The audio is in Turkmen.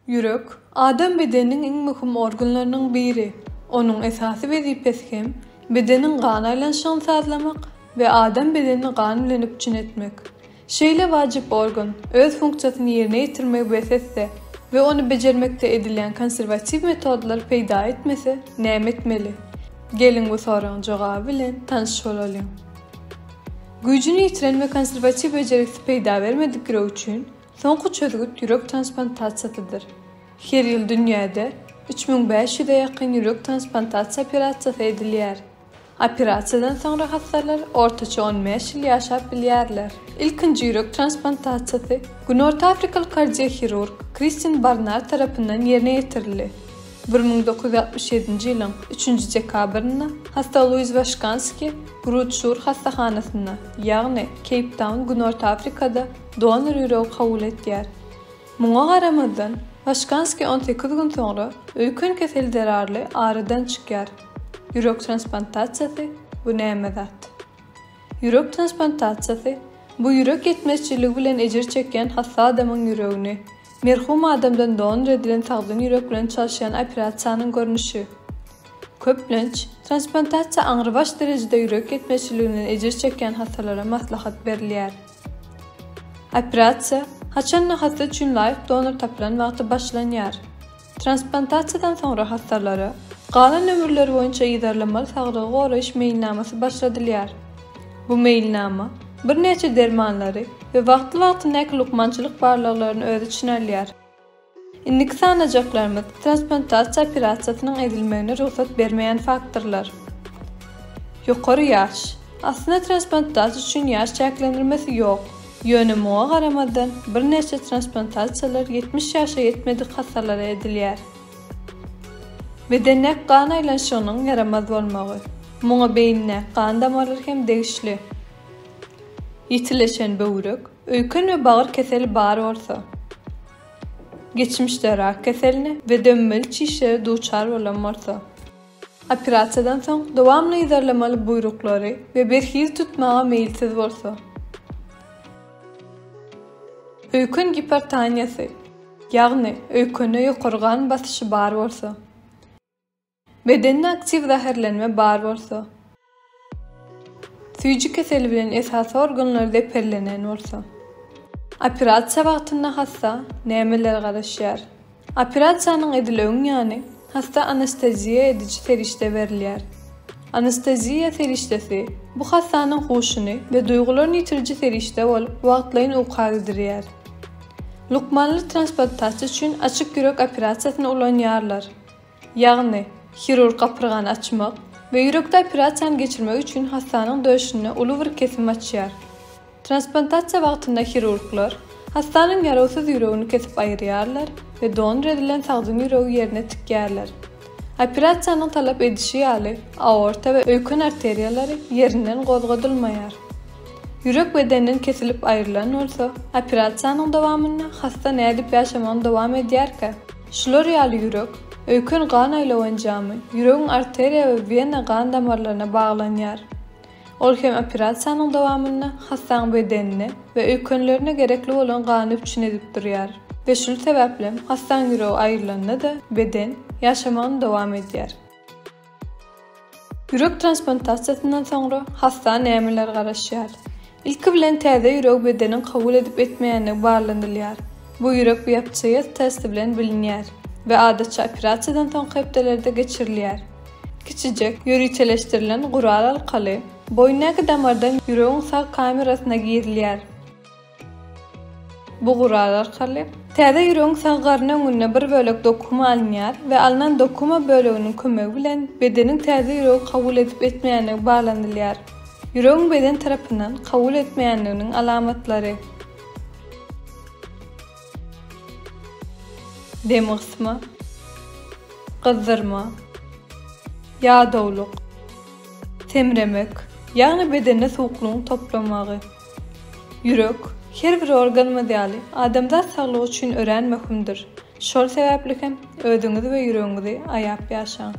Ýürek, adam bedeniniň iň möhüm organlarynyň biri. Onuň esasy wezipesi hem bedeniň gan aýlanşygyny sazlamak we adam bedenini gan bilen üpçün etmek. Şeýle wajyp organ öz funksiýasyny ýerine ýetirmek wesetse we onu bejermekde edilen konserwatiw metodlar peýda etmese näme etmeli? Gelin bu soragyň jogaby bilen tanış bolalım. Güýjüni ýitiren we konserwatiw bejeriksi peýda bermedikleri üçin soňky çözgüt ýürek transplantatsiýasydyr. Her ýyl dünýäde 3500-e ýakyn ýürek transplantatsiýa operasiýasy edilýär. Operasiýadan soňra hastalar ortaça 15 ýyl ýaşap bilýärler. İlkinji ýürek transplantatsiýasy Günorta Afrikaly kardiochirurg Christine Barnard tarapyndan ýerine ýetirildi. 1967-nji ýylyň 3-nji dekabrynda hasta Louis Washkansky Grutschur hastahanasyna, ýagny Cape Town, Günorta Afrikada donor ýüregi kabul etýär. Muňa garamadan Washkansky 18 gün soňra öýkün keseli derarly aradan çykýar. Ýürek transplantatsiýasy bu näme zat? Ýürek transplantatsiýasy bu ýürek ýetmezçiligi bilen ejir çekýän hasta adamyň ýüregini merhum adamdan donor edilen sagdyn ýürek bilen çalışan operasiýanyň görnüşi. Köplenç transplantatsiýa aňrybaş derejede ýürek ýetmezçiliginden ejir çekýän hastalara maslahat berilýär. Operasiýa haçan hasta üçin laýyk donor tapylan wagty başlanýar. Transplantatsiýadan soňra hastalara galan ömürleri boýunça ýydarlamaly saglygy goraýyş meýilnamasy başladylýar. Bu meýilnama bir neçe dermanlary we wagtly näki lukmançylyk barlyklaryny öz içine alýar. Indiki sanajaklarymyz transplantatsiýa operasiýasynyň edilmegine ruhsat bermeýän faktorlar. Ýokary ýaş. Aslynda transplantatsiýa üçin ýaş çäklendirmesi ýok. Ýöne muňa garamadan bir neçe transplantatsiýalar 70 ýaşa ýetmedik hastalara edilýär. Bedenne gan aýlanşygynyň yaramaz bolmagy. Muňa beýinne gan damarlary hem degişli. Ýitileşen böwrek, öýkün we bagyr keseli bar bolsa, geçmişde rak keseline ve dönmeli çişlere duçar bolan bolsa, operasiýadan soň dowamly ýydarlamaly buýruklary we berhiz tutmaga meýilsiz bolsa, öýkün hipertoniýasy, ýagny öýkünde ýokary gan basyşy bar bolsa, bedende aktiw zahirlenme bar bolsa, süýji keseli bilen esasy organlary deperlenen bolsa. Operasiýa wagtynda hasta nämeler garaşýar? Operasiýanyň edilen ýany hasta anesteziýa edici serişde berilýär. Anesteziýa serişdesi bu hastanyň huşyny we duýgularyny ýitirici serişde bolup wagtlaýyn uka girýär. Lukmanly transplantatsiýa üçin açyk ýürek operasiýasyny ulanýarlar. Ýagny hirurg gapyrgany açmak we ýürekde operasiýany geçirmek üçin hastanyň döşüne uly bir kesim açýar. Transplantatsiýa wagtynda hirurglar hastanyň yarasyz ýüregini kesip aýyrýarlar we donor edilen sagdyn ýüregi ýerine tikýärler. Operasiýanyň talap edişi ýaly aorta we öýkün arteriýalary ýerinden gozgadylmaýar. Ýürek bedeninden kesilip aýrylan bolsa, operasiýanyň dowamyna hasta nädip ýaşamagyny dowam edýärkä? Şular ýaly ýürek, öýkün gan aýlawan jamy, ýüregiň arteriýa we vena gan damarlaryna baglanýar. Ol hem operasiýanyň dowamyna hastanyň bedenine we öýkünlerine gerekli bolan gany üpçün edip durýar. Ve şol sebäple hastanyň ýüregi aýrylanda da beden ýaşamagyny dowam edýär. Ýürek transplantatsiýasyndan soňra hasta nämeler garaşýar? Ilki bilen täze ýürek bedenin kabul edip etmeýänligi barlandylýar. Bu ýürek biopsiýa testi bilen bilinýär we adatça operasiýadan soň hepdelerde geçirilýär. Kiçijek, ýöriteleşdirilen gural alkaly boyundaky damardan ýüregiň sag kamerasyna girilýär. Bu gural arkaly täze ýüregiň saggarynyň öňüne bir bölek dokuma alınýar we alınan dokuma böleginiň kömegi bilen bedeniň täze ýüregi kabul edip etmeýänligi barlandylýar. Ýüregiň beden tarapyndan kabul etmeýänliginiň alamatlary: dem gysma, gyzdyrma, ýağdawlyk, temremek, ýagny bedende sowuklugyň toplamagy. Ýürek her bir organymyz ýaly adamda saglygy üçin ören möhümdir. Şol sebäpli hem özüňizi we ýüregiňizi aýap ýaşaň.